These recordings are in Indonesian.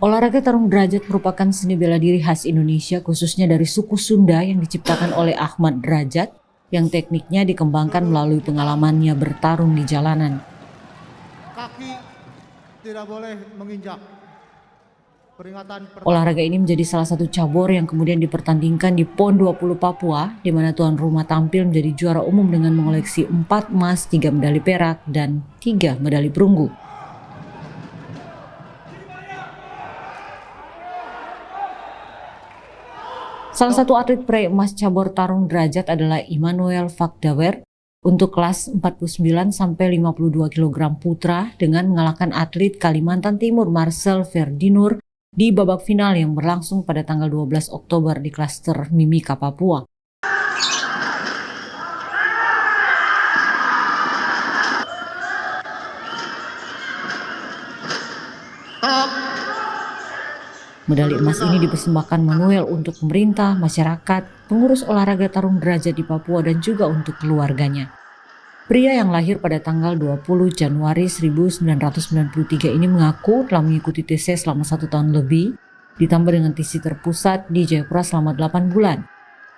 Olahraga tarung derajat merupakan seni bela diri khas Indonesia, khususnya dari suku Sunda yang diciptakan oleh Ahmad Derajat, yang tekniknya dikembangkan melalui pengalamannya bertarung di jalanan. Kaki tidak boleh menginjak. Peringatan pertama. Olahraga ini menjadi salah satu cabur yang kemudian dipertandingkan di PON 20 Papua, di mana tuan rumah tampil menjadi juara umum dengan mengoleksi 4 emas, 3 medali perak, dan 3 medali perunggu. Salah satu atlet peraih emas cabur tarung derajat adalah Immanuel Vakdawer untuk kelas 49 sampai 52 kg putra dengan mengalahkan atlet Kalimantan Timur Marcel Ferdinur di babak final yang berlangsung pada tanggal 12 Oktober di klaster Mimika, Papua. Medali emas ini dipersembahkan Manuel untuk pemerintah, masyarakat, pengurus olahraga tarung derajat di Papua, dan juga untuk keluarganya. Pria yang lahir pada tanggal 20 Januari 1993 ini mengaku telah mengikuti TC selama 1 tahun lebih, ditambah dengan TC terpusat di Jayapura selama 8 bulan.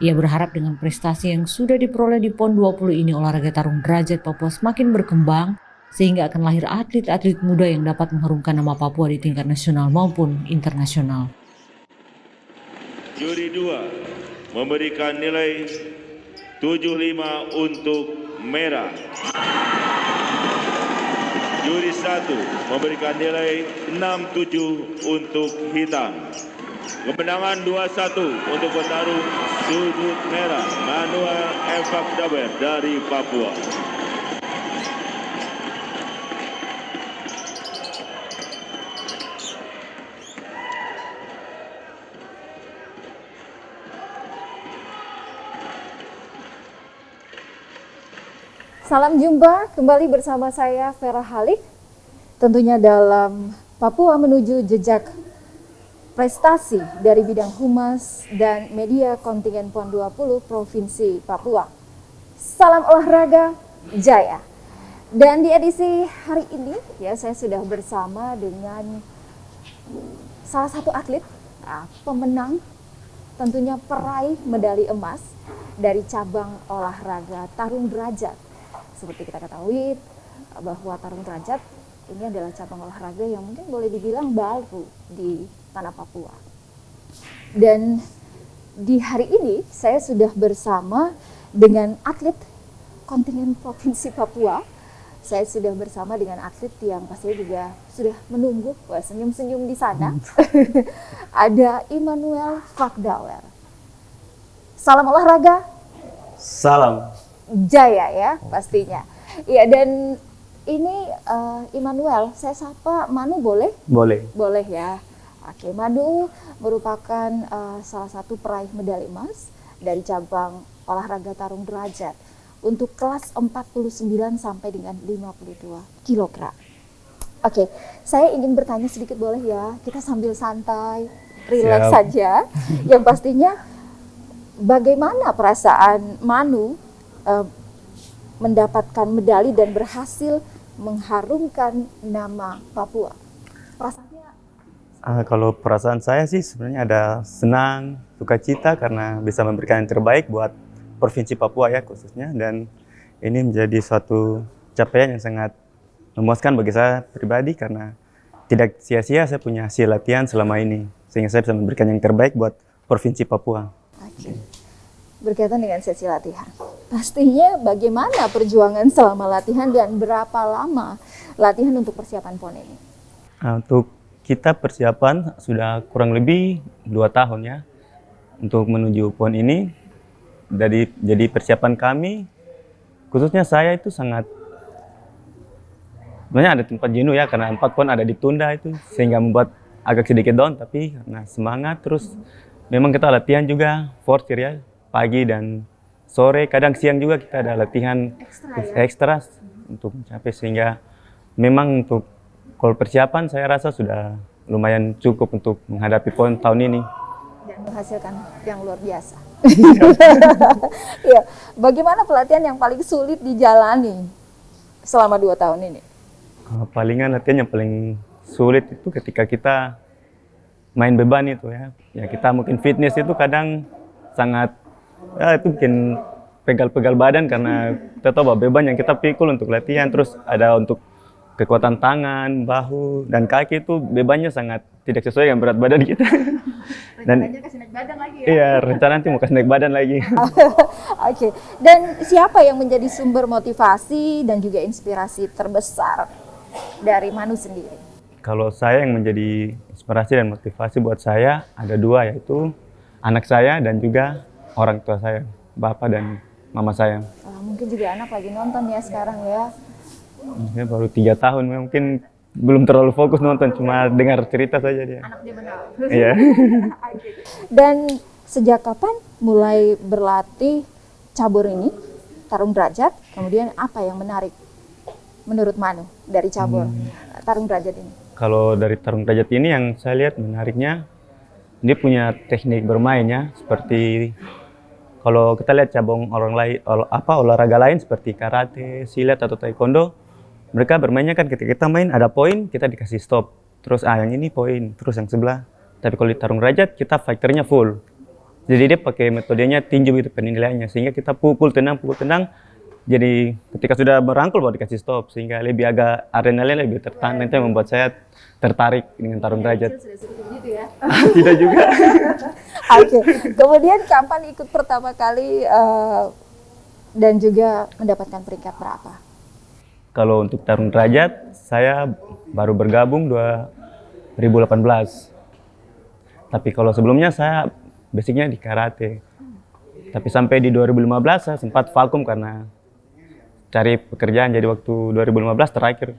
Ia berharap dengan prestasi yang sudah diperoleh di PON 20 ini, olahraga tarung derajat Papua semakin berkembang, sehingga akan lahir atlet-atlet muda yang dapat mengharumkan nama Papua di tingkat nasional maupun internasional. Juri 2 memberikan nilai 75 untuk merah. Juri 1 memberikan nilai 67 untuk hitam. Kemenangan 2-1 untuk petarung sudut merah Manuel Vakdawer dari Papua. Salam jumpa kembali bersama saya Vera Halik, tentunya dalam Papua menuju jejak prestasi dari bidang humas dan media kontingen PON 20 Provinsi Papua. Salam olahraga jaya. Dan di edisi hari ini ya, saya sudah bersama dengan salah satu atlet, pemenang, tentunya peraih medali emas dari cabang olahraga tarung derajat. Seperti kita ketahui bahwa tarung derajat ini adalah cabang olahraga yang mungkin boleh dibilang baru di tanah Papua. Dan di hari ini saya sudah bersama dengan atlet kontingen Provinsi Papua. Saya sudah bersama dengan atlet yang pastinya juga sudah menunggu senyum-senyum di sana. Ada Immanuel Vakdawer. Salam olahraga. Salam jaya ya pastinya. Iya, dan ini Immanuel, saya sapa Manu boleh? boleh. Boleh ya. Oke, Manu merupakan salah satu peraih medali emas dari cabang olahraga tarung derajat untuk kelas 49 sampai dengan 52 kg. Oke, saya ingin bertanya sedikit boleh ya? Kita sambil santai, rileks saja. Yang pastinya bagaimana perasaan Manu mendapatkan medali dan berhasil mengharumkan nama Papua? Perasaannya? Kalau perasaan saya sih sebenarnya ada senang, sukacita karena bisa memberikan yang terbaik buat Provinsi Papua ya khususnya, dan ini menjadi suatu capaian yang sangat memuaskan bagi saya pribadi karena tidak sia-sia saya punya hasil latihan selama ini sehingga saya bisa memberikan yang terbaik buat Provinsi Papua. Oke. Berkaitan dengan sesi latihan, pastinya bagaimana perjuangan selama latihan dan berapa lama latihan untuk persiapan PON ini? Untuk kita persiapan sudah kurang lebih 2 tahun ya untuk menuju PON ini. Jadi persiapan kami, khususnya saya itu sangat, sebenarnya ada tempat jenuh ya karena 4 PON ada ditunda itu sehingga membuat agak sedikit down, tapi karena semangat terus memang kita latihan juga forsir ya. Pagi dan sore, kadang siang juga kita ada latihan ekstra untuk mencapai, sehingga memang untuk kalau persiapan saya rasa sudah lumayan cukup untuk menghadapi PON tahun ini. Dan menghasilkan yang luar biasa. Ya, bagaimana pelatihan yang paling sulit dijalani selama 2 tahun ini? Palingan latihan yang paling sulit itu ketika kita main beban itu ya. Ya kita mungkin fitness itu kadang sangat ya itu bikin pegal-pegal badan karena kita tahu bahwa beban yang kita pikul untuk latihan, terus ada untuk kekuatan tangan, bahu, dan kaki itu bebannya sangat tidak sesuai dengan berat badan kita. Dan Rencananya kasih naik badan lagi ya? iya, rencana nanti mau kasih naik badan lagi. Oke, dan siapa yang menjadi sumber motivasi dan juga inspirasi terbesar dari Manu sendiri? Kalau saya yang menjadi inspirasi dan motivasi buat saya ada dua, yaitu anak saya dan juga orang tua saya, bapak dan mama saya. Mungkin juga anak lagi nonton ya sekarang ya. Dia baru 3 tahun, mungkin belum terlalu fokus nonton, cuma dengar cerita saja dia. Anak dia benar. Iya. Dan sejak kapan mulai berlatih cabur ini, tarung derajat? Kemudian apa yang menarik menurut Manu dari cabur tarung derajat ini? Kalau dari tarung derajat ini yang saya lihat menariknya, dia punya teknik bermainnya seperti kalau kita lihat cabang orang lain, olahraga lain seperti karate, silat atau taekwondo, mereka bermainnya kan ketika kita main ada poin, kita dikasih stop. Terus yang ini poin, terus yang sebelah. Tapi kalau di tarung derajat kita fighternya full. Jadi dia pakai metodenya tinju itu penilaiannya, sehingga kita pukul tenang. Jadi ketika sudah merangkul baru dikasih stop, sehingga lebih agak adrenalin lebih tertahan. Itu yang membuat saya tertarik dengan tarung derajat. Sudah seperti itu ya. Tidak juga. Oke, kemudian kapan ikut pertama kali dan juga mendapatkan peringkat berapa? Kalau untuk tarung derajat, saya baru bergabung 2018. Tapi kalau sebelumnya saya basicnya di karate. Tapi sampai di 2015 saya sempat vakum karena cari pekerjaan. Jadi waktu 2015 terakhir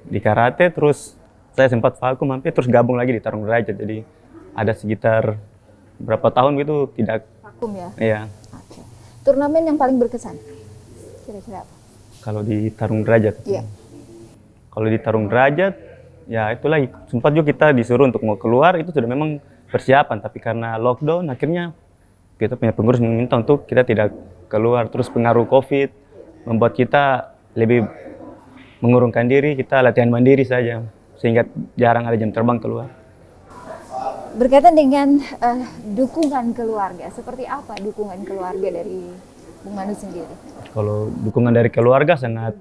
di karate, terus saya sempat vakum hampir, terus gabung lagi di tarung derajat. Jadi ada sekitar berapa tahun gitu tidak. Vakum ya? Iya. Oke. Turnamen yang paling berkesan? Kira-kira apa? Kalau di tarung derajat. Iya. Kalau di tarung derajat, ya itulah sempat juga kita disuruh untuk mau keluar, itu sudah memang persiapan. Tapi karena lockdown, akhirnya kita punya pengurus meminta untuk kita tidak keluar. Terus pengaruh COVID membuat kita lebih mengurungkan diri, kita latihan mandiri saja. Sehingga jarang ada jam terbang keluar. Berkaitan dengan dukungan keluarga, seperti apa dukungan keluarga dari Bung Manu sendiri? Kalau dukungan dari keluarga sangat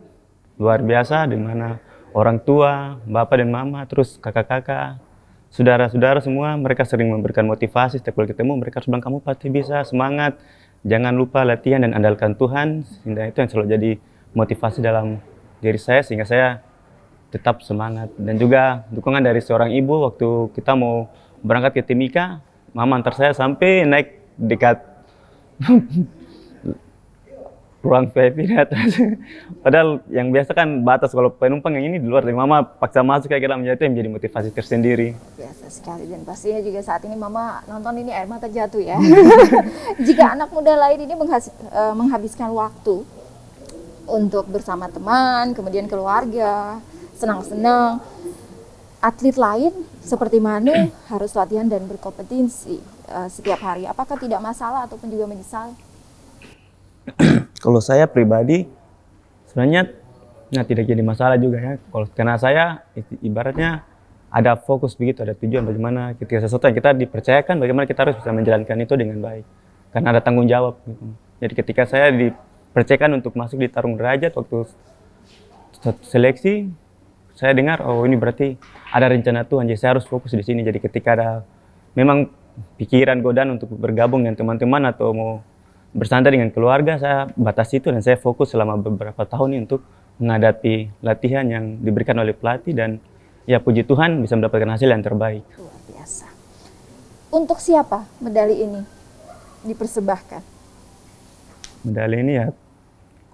luar biasa, di mana orang tua, bapak dan mama, terus kakak-kakak, saudara-saudara semua, mereka sering memberikan motivasi. Setiap kali ketemu mereka harus bilang, kamu pasti bisa, semangat, jangan lupa latihan dan andalkan Tuhan. Sehingga itu yang selalu jadi motivasi dalam diri saya, sehingga saya tetap semangat. Dan juga dukungan dari seorang ibu waktu kita mau berangkat ke Timika, mama antar saya sampai naik dekat ruang VIP di atas. Padahal yang biasa kan batas, kalau penumpang yang ini di luar, tapi mama paksa masuk kayak dalam, itu yang menjadi motivasi tersendiri. Biasa sekali, dan pastinya juga saat ini mama nonton ini air mata jatuh ya. Jika anak muda lain ini menghabiskan waktu untuk bersama teman, kemudian keluarga, senang-senang, atlet lain seperti Manu harus latihan dan berkompetisi setiap hari. Apakah tidak masalah ataupun juga menyesal? Kalau saya pribadi sebenarnya tidak jadi masalah juga ya. Kalau karena saya ibaratnya ada fokus begitu, ada tujuan bagaimana ketika sesuatu yang kita dipercayakan, bagaimana kita harus bisa menjalankan itu dengan baik. Karena ada tanggung jawab gitu. Jadi ketika saya dipercayakan untuk masuk di tarung derajat waktu seleksi, saya dengar oh ini berarti ada rencana Tuhan, jadi saya harus fokus di sini. Jadi ketika ada memang pikiran godaan untuk bergabung dengan teman-teman atau mau bersantai dengan keluarga, saya batasi itu dan saya fokus selama beberapa tahun ini untuk menghadapi latihan yang diberikan oleh pelatih, dan ya puji Tuhan bisa mendapatkan hasil yang terbaik. Luar biasa. Untuk siapa medali ini dipersembahkan? Medali ini ya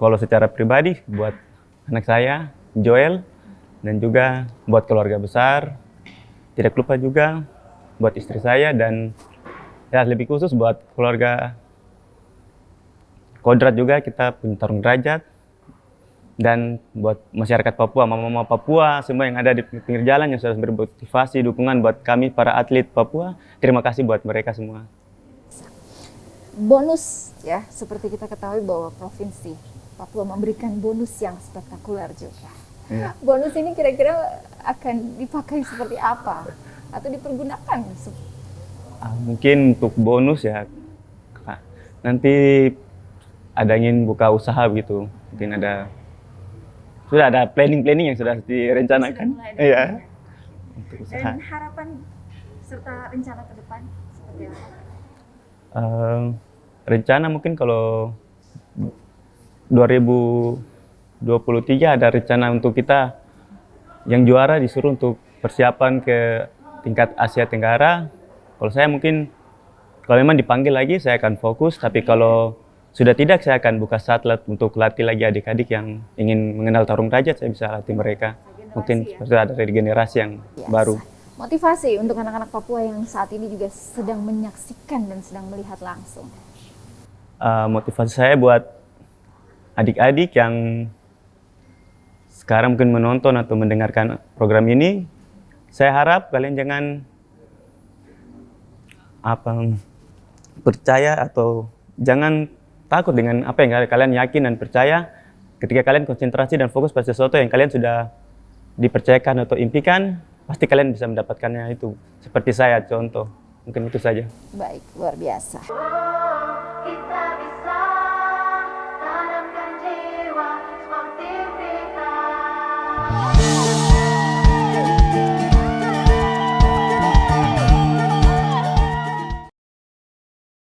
kalau secara pribadi buat anak saya, Joel, dan juga buat keluarga besar. Tidak lupa juga buat istri saya, dan ya lebih khusus buat keluarga Kodrat juga, kita punya tarung derajat. Dan buat masyarakat Papua, mama-mama Papua, semua yang ada di pinggir jalan yang sudah bermotivasi, dukungan buat kami para atlet Papua, terima kasih buat mereka semua. Bonus ya, seperti kita ketahui bahwa Provinsi Papua memberikan bonus yang spektakuler juga. Ya. Bonus ini kira-kira akan dipakai seperti apa atau dipergunakan? Mungkin untuk bonus ya, Kak. Nanti ada ingin buka usaha gitu, mungkin sudah ada planning yang sudah direncanakan. Iya. Untuk usaha. Dan harapan serta rencana ke depan seperti apa? Rencana mungkin kalau 2023 ada rencana untuk kita yang juara disuruh untuk persiapan ke tingkat Asia Tenggara. Kalau saya mungkin kalau memang dipanggil lagi saya akan fokus, tapi kalau sudah tidak saya akan buka satlat untuk latih lagi adik-adik yang ingin mengenal tarung derajat, saya bisa latih mereka. Mungkin sudah ada generasi yang baru. Motivasi untuk anak-anak Papua yang saat ini juga sedang menyaksikan dan sedang melihat langsung. Motivasi saya buat adik-adik yang sekarang mungkin menonton atau mendengarkan program ini, saya harap kalian jangan percaya atau jangan takut dengan apa yang kalian yakin dan percaya. Ketika kalian konsentrasi dan fokus pada sesuatu yang kalian sudah dipercayakan atau impikan, pasti kalian bisa mendapatkannya itu. Seperti saya contoh, mungkin itu saja. Baik, luar biasa. Kita bisa tanamkan jiwa sportivitas.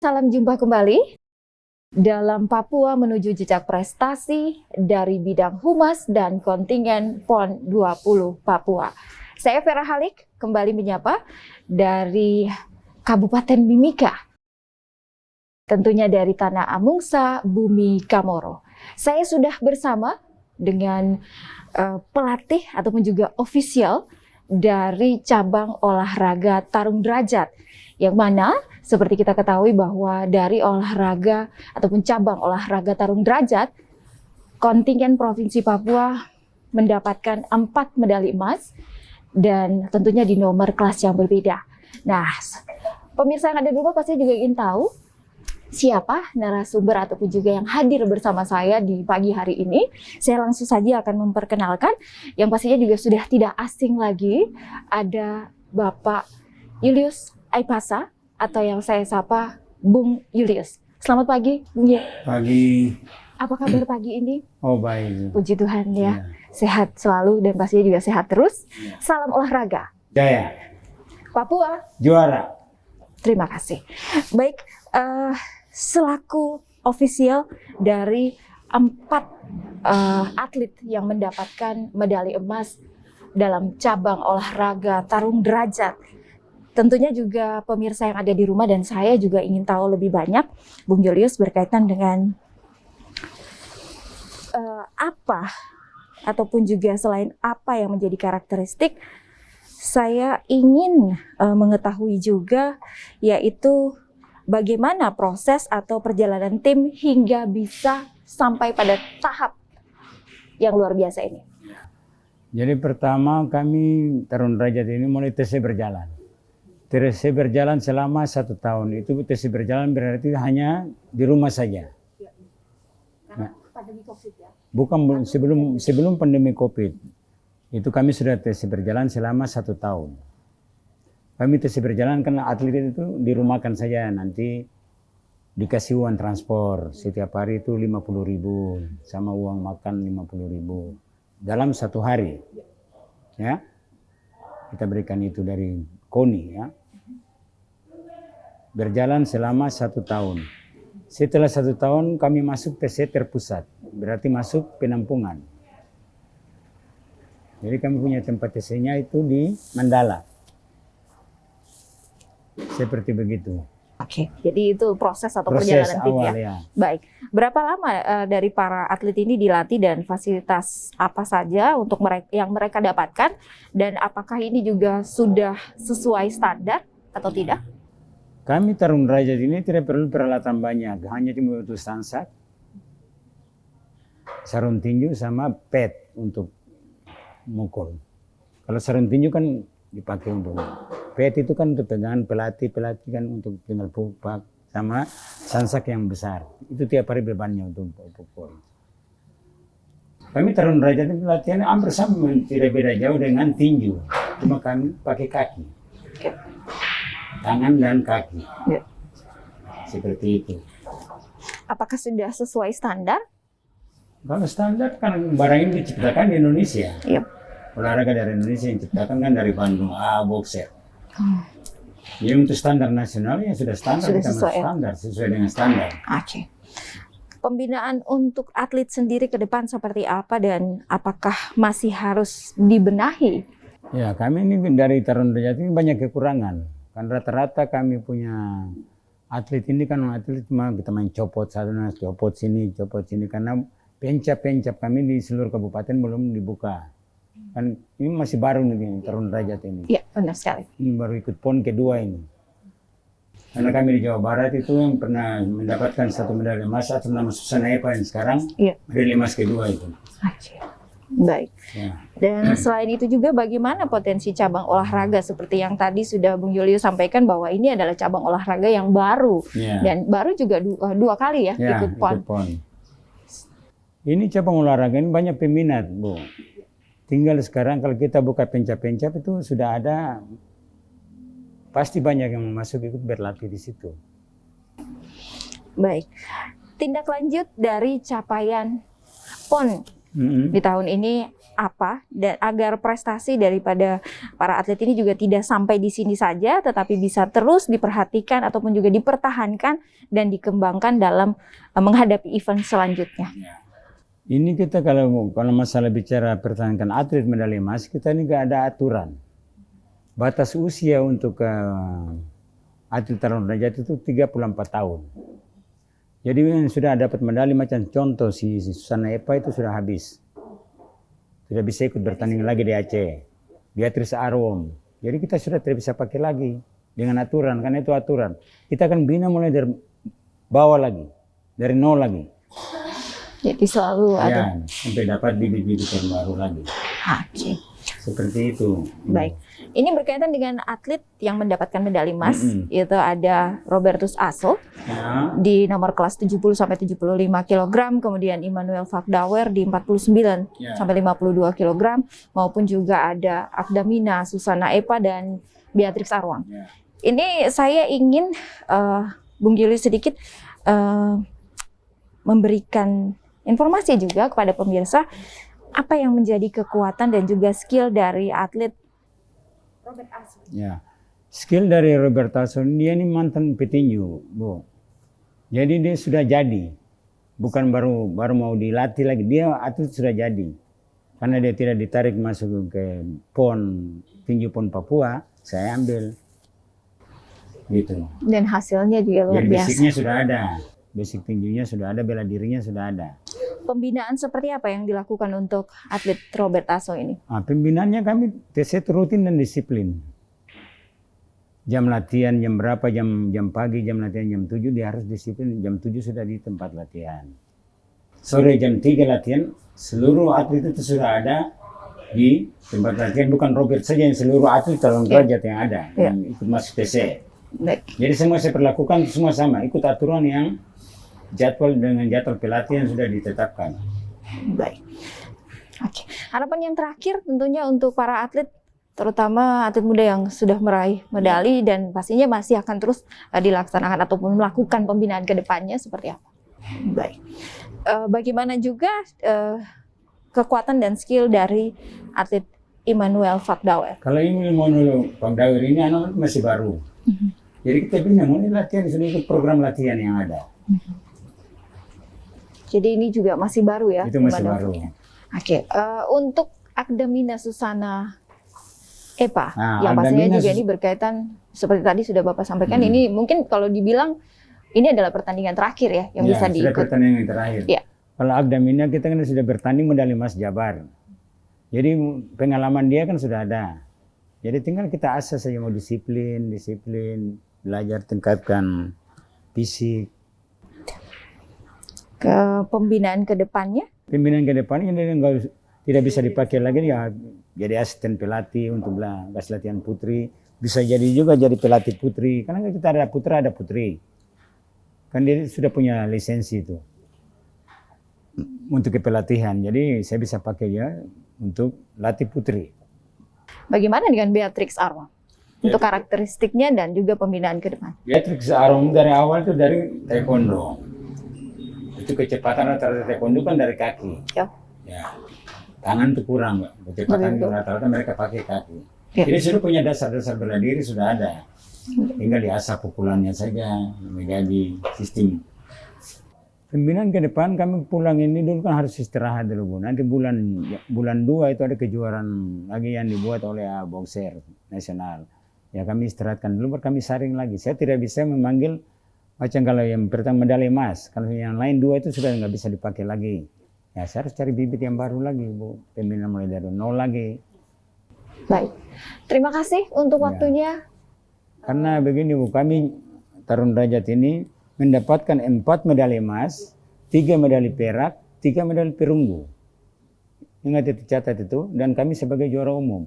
Salam jumpa kembali dalam Papua menuju jejak prestasi dari bidang humas dan kontingen PON 20 Papua. Saya Vera Halik kembali menyapa dari Kabupaten Mimika. Tentunya dari Tanah Amungsa, Bumi Kamoro. Saya sudah bersama dengan pelatih ataupun juga ofisial dari cabang olahraga tarung derajat. Yang mana seperti kita ketahui bahwa dari olahraga ataupun cabang olahraga tarung derajat, kontingen Provinsi Papua mendapatkan 4 medali emas dan tentunya di nomor kelas yang berbeda. Nah, pemirsa yang ada di rumah pasti juga ingin tahu siapa narasumber ataupun juga yang hadir bersama saya di pagi hari ini. Saya langsung saja akan memperkenalkan, yang pastinya juga sudah tidak asing lagi, ada Bapak Julius Aipasa atau yang saya sapa Bung Julius. Selamat pagi, Bung Ye. Pagi. Apa kabar pagi ini? Oh baik. Puji Tuhan ya. Sehat selalu dan pastinya juga sehat terus. Salam olahraga. Jaya. Papua. Juara. Terima kasih. Baik, selaku ofisial dari 4 atlet yang mendapatkan medali emas dalam cabang olahraga tarung derajat. Tentunya juga pemirsa yang ada di rumah dan saya juga ingin tahu lebih banyak, Bung Julius, berkaitan dengan apa ataupun juga selain apa yang menjadi karakteristik, saya ingin mengetahui juga yaitu bagaimana proses atau perjalanan tim hingga bisa sampai pada tahap yang luar biasa ini. Jadi pertama kami tarung derajat ini mulai TC berjalan. TC berjalan selama 1 tahun. Itu TC berjalan berarti hanya di rumah saja. Karena pandemi COVID ya? Bukan, sebelum pandemi COVID. Itu kami sudah TC berjalan selama 1 tahun. Kami TC berjalan karena atlet itu dirumahkan saja, nanti dikasih uang transport setiap hari itu 50.000 sama uang makan 50.000 dalam 1 hari. Ya. Kita berikan itu dari KONI ya. Berjalan selama 1 tahun. Setelah 1 tahun kami masuk TC terpusat, berarti masuk penampungan. Jadi kami punya tempat TC-nya itu di Mandala. Seperti begitu. Oke, jadi itu proses atau perjalanan tim awal, ya. Baik, berapa lama dari para atlet ini dilatih dan fasilitas apa saja untuk yang mereka dapatkan, dan apakah ini juga sudah sesuai standar atau tidak? Kami tarung derajat ini tidak perlu peralatan banyak, hanya cuma butuh sansak, sarung tinju sama pet untuk mukul. Kalau sarung tinju kan dipakai untuk pet itu kan untuk pegangan pelatih kan untuk tinggal pupak, sama sansak yang besar. Itu tiap hari bebannya untuk pukul. Kami tarung derajat itu latihannya hampir sama, tidak beda jauh dengan tinju, cuma kami pakai kaki. Ya. tangan dan kaki. Ya. Seperti itu. Apakah sudah sesuai standar? Kalau standar kan barang ini diciptakan di Indonesia. Yep. Olahraga dari Indonesia yang diciptakan kan dari Bandung, boxer. Jadi untuk standar nasional ya sudah standar, Sudah kita masuk sesuai, ya? standar, sesuai dengan standar. Oke. Pembinaan untuk atlet sendiri ke depan seperti apa dan apakah masih harus dibenahi? Ya, kami ini dari Taruna Derajat ini banyak kekurangan. Kan rata-rata kami punya atlet ini kan atlet cuma kita main copot copot sini karena pencap kami di seluruh kabupaten belum dibuka. Kan ini masih baru nih Taruna Derajat ini. Iya, benar sekali. Ini baru ikut PON kedua ini. Karena kami di Jawa Barat itu yang pernah mendapatkan 1 medali emas atas nama Susana Epa yang sekarang Iya. medali emas kedua itu. Oke. Baik. Ya. Dan selain itu juga bagaimana potensi cabang olahraga seperti yang tadi sudah Bung Julius sampaikan bahwa ini adalah cabang olahraga yang baru Ya. dan baru juga dua kali ya, Ya, ikut PON. ikut PON. Ini cabang olahraga ini banyak peminat, Bu. Tinggal sekarang kalau kita buka pencap-pencap itu sudah ada, pasti banyak yang masuk ikut berlatih di situ. Baik. Tindak lanjut dari capaian PON di tahun ini apa dan agar prestasi daripada para atlet ini juga tidak sampai di sini saja tetapi bisa terus diperhatikan ataupun juga dipertahankan dan dikembangkan dalam menghadapi event selanjutnya. Ini kita kalau masalah bicara pertahankan atlet medali emas, kita ini nggak ada aturan. Batas usia untuk atlet Taruna Derajat itu 34 tahun. Jadi yang sudah dapat medali macam contoh si Susana Epa itu sudah habis. Tidak bisa ikut bertanding lagi di Aceh. Beatrice Arwom. Jadi kita sudah tidak bisa pakai lagi dengan aturan, karena itu aturan. Kita akan bina mulai dari bawah lagi, dari nol lagi. Jadi selalu ada. Ya, sampai dapat bibit-bibit yang baru lagi. Oke. Seperti itu. Baik. Ini berkaitan dengan atlet yang mendapatkan medali emas, yaitu ada Robertus Aso Ya. di nomor kelas 70 sampai 75 kg, kemudian Immanuel Vakdauer di 49 sampai 52 kg, maupun juga ada Akdamina Susana Epa dan Beatrix Arwang. Ya. Ini saya ingin Bung Julius sedikit memberikan informasi juga kepada pemirsa apa yang menjadi kekuatan dan juga skill dari atlet Robert Aso. Ya, skill dari Robert Aso dia ini mantan petinju, Bu. Jadi dia sudah jadi, bukan baru mau dilatih lagi. Dia atlet sudah jadi, karena dia tidak ditarik masuk ke PON tinju PON Papua, saya ambil, gitu. Dan hasilnya juga luar Jadi biasa. basicnya sudah ada, basic tinjunya sudah ada, bela dirinya sudah ada. Pembinaan seperti apa yang dilakukan untuk atlet Robert Aso ini? Nah, pembinaannya kami set rutin dan disiplin. Jam latihan jam berapa, jam pagi, jam latihan jam 7, dia harus disiplin. Jam 7 sudah di tempat latihan. Sore jam 3 latihan, seluruh atlet itu sudah ada di tempat latihan. Bukan Robert saja, yang seluruh atlet Taruna Derajat yang ada, yang ikut masuk TC. Baik. Jadi semua saya perlakukan semua sama, ikut aturan yang jadwal dengan jadwal pelatihan sudah ditetapkan. Baik. Oke. Harapan yang terakhir tentunya untuk para atlet, terutama atlet muda yang sudah meraih medali dan pastinya masih akan terus dilaksanakan ataupun melakukan pembinaan ke depannya seperti apa? Baik. Bagaimana juga kekuatan dan skill dari atlet Immanuel Vakdauer? Kalau ini Immanuel Vakdauer ini anak masih baru. Jadi kita bina mulai latihan, sudah ikut program latihan yang ada. Jadi ini juga masih baru ya? Itu masih Immanuel baru. Vakdauer. Oke. Untuk Akdamina Susana Epa, Nah, yang pastinya Akdamina juga ini berkaitan seperti tadi sudah Bapak sampaikan, ini mungkin kalau dibilang ini adalah pertandingan terakhir ya yang bisa Sudah diikut. pertandingan yang terakhir. Ya. Kalau Akdamina kita kan sudah bertanding medali emas Jabar. Jadi pengalaman dia kan sudah ada. Jadi tinggal kita asah saja, mau disiplin, belajar tingkatkan fisik. Ke pembinaan ke depannya? Pembinaan ke depannya tidak bisa dipakai lagi ya, jadi asisten pelatih untuk kasih latihan putri. Bisa jadi juga jadi pelatih putri, karena kita ada putra ada putri. Kan dia sudah punya lisensi itu untuk kepelatihan. Jadi saya bisa pakai dia untuk latih putri. Bagaimana dengan Beatrix Arwang? untuk karakteristiknya dan juga pembinaan ke depan. Beatrix Arum dari awal itu dari taekwondo. Itu kecepatan rata-rata taekwondo kan dari kaki. Ya. Ya. Tangan itu kurang, Mbak. Kecepatan Betul. rata-rata mereka pakai kaki. Ya. Jadi sudah punya dasar-dasar bela diri sudah ada. Tinggal diasah pukulannya saja menjadi sistem. Pembinaan ke depan kami pulang ini dulu kan harus istirahat dulu Bu. Nanti bulan 2 itu ada kejuaraan lagi yang dibuat oleh boxer nasional. Ya kami istirahatkan dulu baru kami saring lagi. Saya tidak bisa memanggil macam kalau yang pertama medali emas. Kalau yang lain 2 itu sudah nggak bisa dipakai lagi. Ya saya harus cari bibit yang baru lagi Bu. Pembinaan mulai dari nol lagi. Baik, terima kasih untuk Ya. waktunya. Karena begini Bu, kami Tarung Derajat ini mendapatkan 4 medali emas, 3 medali perak, 3 medali perunggu. Ingat itu, catat itu. Dan kami sebagai juara umum.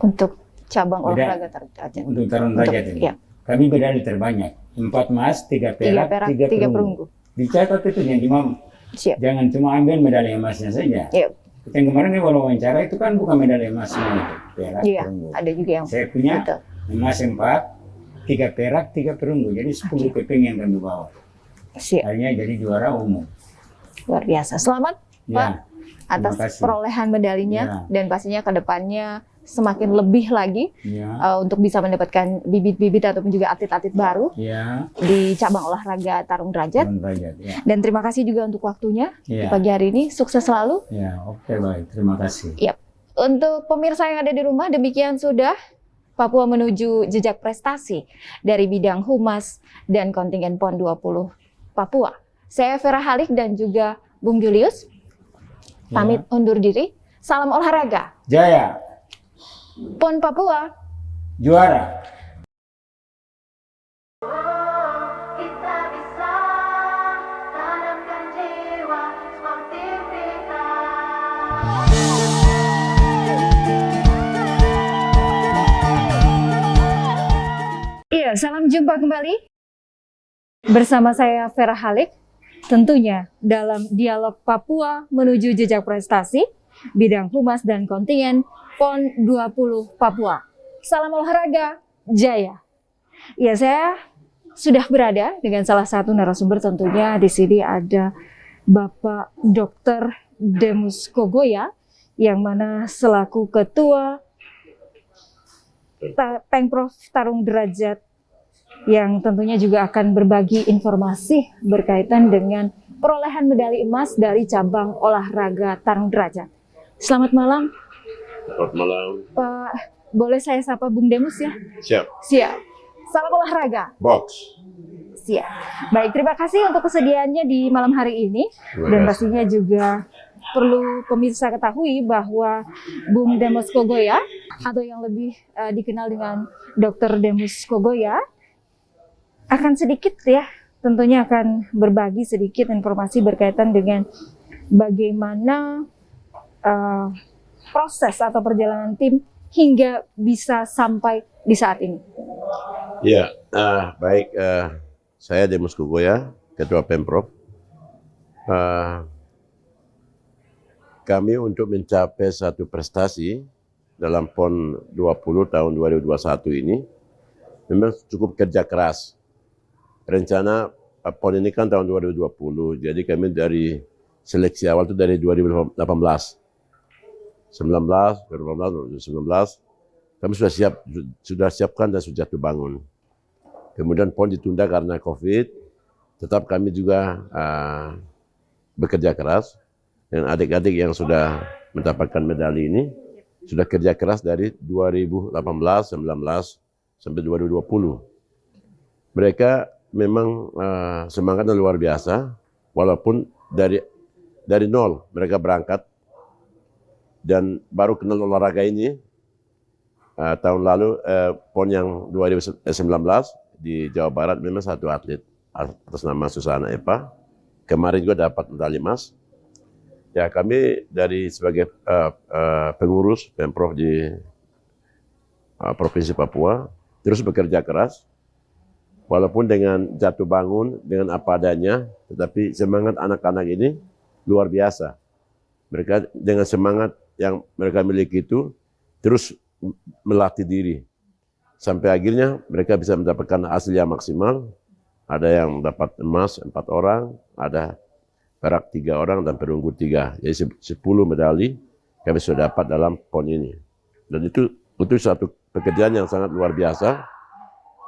Untuk cabang Beda. olahraga derajat. Untuk Tarung Derajat ini. Ya. Kami medali terbanyak. 4 emas, 3 Tiga perak, perak, 3 tiga perunggu. perunggu. Dicatat itu Siap. jangan cuma ambil medali emasnya saja. Iya. Yang kemarin ini wawancara itu kan bukan medali emas semua itu. Perak, Iya, perunggu. ada juga yang Saya punya betul. emas 4, 3 perak, 3 perunggu. Jadi 10 keping yang kami bawa. Siap. Akhirnya jadi juara umum. Luar biasa. Selamat Ya, Pak atas terima kasih. perolehan medalinya Ya. dan pastinya ke depannya semakin lebih lagi Ya, untuk bisa mendapatkan bibit-bibit ataupun juga atlet-atlet baru ya, di cabang olahraga tarung derajat. Tarung Derajat. Ya, Dan terima kasih juga untuk waktunya di Ya. pagi hari ini. Sukses selalu. ya, oke baik. Terima kasih. Yap. Untuk pemirsa yang ada di rumah, demikian sudah Papua menuju jejak prestasi dari bidang humas dan kontingen PON 20 Papua. Saya Vera Halik dan juga Bung Julius pamit undur diri. Salam olahraga. Jaya, PON Papua. juara. Kita bisa tanamkan jiwa sportivitas. Iya, salam jumpa kembali bersama saya Vera Halik. Tentunya dalam dialog Papua menuju jejak prestasi bidang humas dan kontingen PON 20 Papua. Salam olahraga, jaya. Ya, saya sudah berada dengan salah satu narasumber, tentunya di sini ada Bapak Dr. Demus Kogoya yang mana selaku Ketua Pengprov Tarung Derajat yang tentunya juga akan berbagi informasi berkaitan dengan perolehan medali emas dari cabang olahraga tarung derajat. Selamat malam, Selamat malam. Pak. Boleh saya sapa Bung Demus ya? Siap. Siap. Salam olahraga. Box. Siap. Baik, terima kasih untuk kesediaannya di malam hari ini. Terima Dan kasih. pastinya juga perlu pemirsa ketahui bahwa Bung Demus Kogoya atau yang lebih dikenal dengan Dr. Demus Kogoya akan sedikit ya, tentunya akan berbagi sedikit informasi berkaitan dengan bagaimana proses atau perjalanan tim hingga bisa sampai di saat ini. Ya, baik. Saya Demus Kogoya, Ketua Pemprov. Kami untuk mencapai satu prestasi dalam PON 20 tahun 2021 ini memang cukup kerja keras. Rencana PON ini kan tahun 2020, jadi kami dari seleksi awal itu dari 2018. 2019, kami sudah siapkan dan sudah bangun. Kemudian PON ditunda karena COVID, tetap kami juga bekerja keras. Dan adik-adik yang sudah mendapatkan medali ini sudah kerja keras dari 2018, 19 sampai 2020. Mereka memang semangatnya luar biasa, walaupun dari nol mereka berangkat dan baru kenal olahraga ini tahun lalu PON yang 2019 di Jawa Barat memang satu atlet atas nama Susana Epa. Kemarin juga dapat medali emas. Ya, kami dari sebagai pengurus Pemprov di Provinsi Papua terus bekerja keras. Walaupun dengan jatuh bangun, dengan apa adanya, tetapi semangat anak-anak ini luar biasa. Mereka dengan semangat yang mereka miliki itu terus melatih diri. sampai akhirnya mereka bisa mendapatkan hasil yang maksimal. Ada yang dapat emas 4 orang, ada perak 3 orang, dan perunggu 3. Jadi 10 medali kami sudah dapat dalam PON ini. Dan itu satu pekerjaan yang sangat luar biasa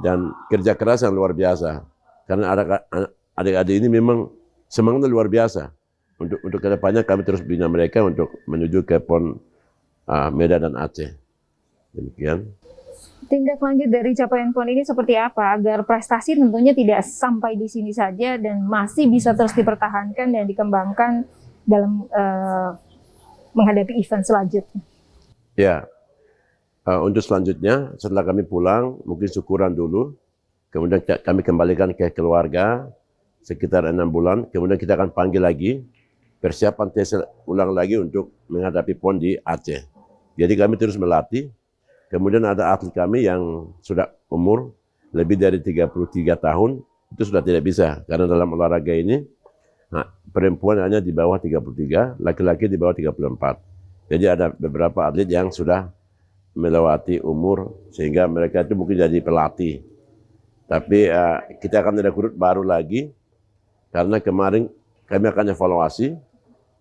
dan kerja keras yang luar biasa. Karena adik-adik ini memang semangatnya luar biasa. Untuk kedepannya kami terus bina mereka untuk menuju ke PON Medan dan Aceh. Demikian. Tindak lanjut dari capaian PON ini seperti apa agar prestasi tentunya tidak sampai di sini saja dan masih bisa terus dipertahankan dan dikembangkan dalam menghadapi event selanjutnya? Ya, untuk selanjutnya setelah kami pulang mungkin syukuran dulu, kemudian kami kembalikan ke keluarga sekitar 6 bulan, kemudian kita akan panggil lagi persiapan tes ulang lagi untuk menghadapi PON di Aceh. Jadi kami terus melatih. Kemudian ada atlet kami yang sudah umur lebih dari 33 tahun, itu sudah tidak bisa. Karena dalam olahraga ini, perempuan hanya di bawah 33, laki-laki di bawah 34. Jadi ada beberapa atlet yang sudah melewati umur, sehingga mereka itu mungkin jadi pelatih. Tapi kita akan rekrut baru lagi, karena kemarin kami akan evaluasi,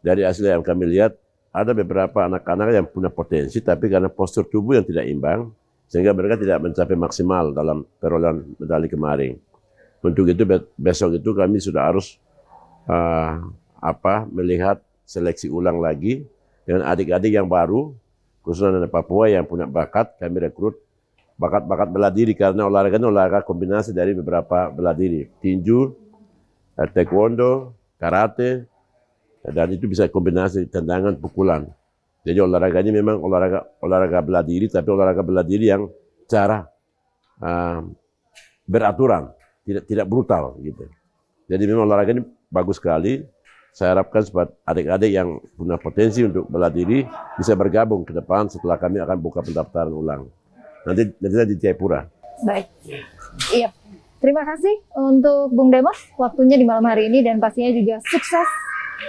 dari hasil yang kami lihat, ada beberapa anak-anak yang punya potensi, tapi karena postur tubuh yang tidak imbang, sehingga mereka tidak mencapai maksimal dalam perolehan medali kemarin. Untuk itu besok itu kami sudah harus melihat seleksi ulang lagi dengan adik-adik yang baru, khususnya dari Papua yang punya bakat, kami rekrut bakat-bakat bela diri, karena olahraga ini olahraga kombinasi dari beberapa bela diri, tinju, taekwondo, karate, dan itu bisa kombinasi tendangan, pukulan. Jadi olahraga ini memang olahraga bela diri, tapi olahraga bela diri yang cara beraturan, tidak brutal gitu. Jadi memang olahraga ini bagus sekali. Saya harapkan supaya adik-adik yang punya potensi untuk bela diri bisa bergabung ke depan setelah kami akan buka pendaftaran ulang. Nanti di Jayapura. Baik. Iya. Terima kasih untuk Bung Demos waktunya di malam hari ini dan pastinya juga sukses.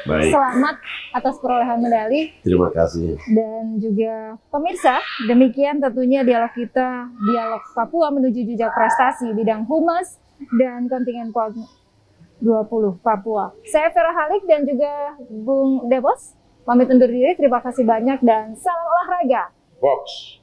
Baik. Selamat atas perolehan medali. Terima kasih. Dan juga pemirsa, demikian tentunya dialog kita, dialog Papua menuju jejak prestasi bidang humas dan kontingen PON 20 Papua. Saya Vera Halik dan juga Bung Demos pamit undur diri. Terima kasih banyak dan salam olahraga. Box.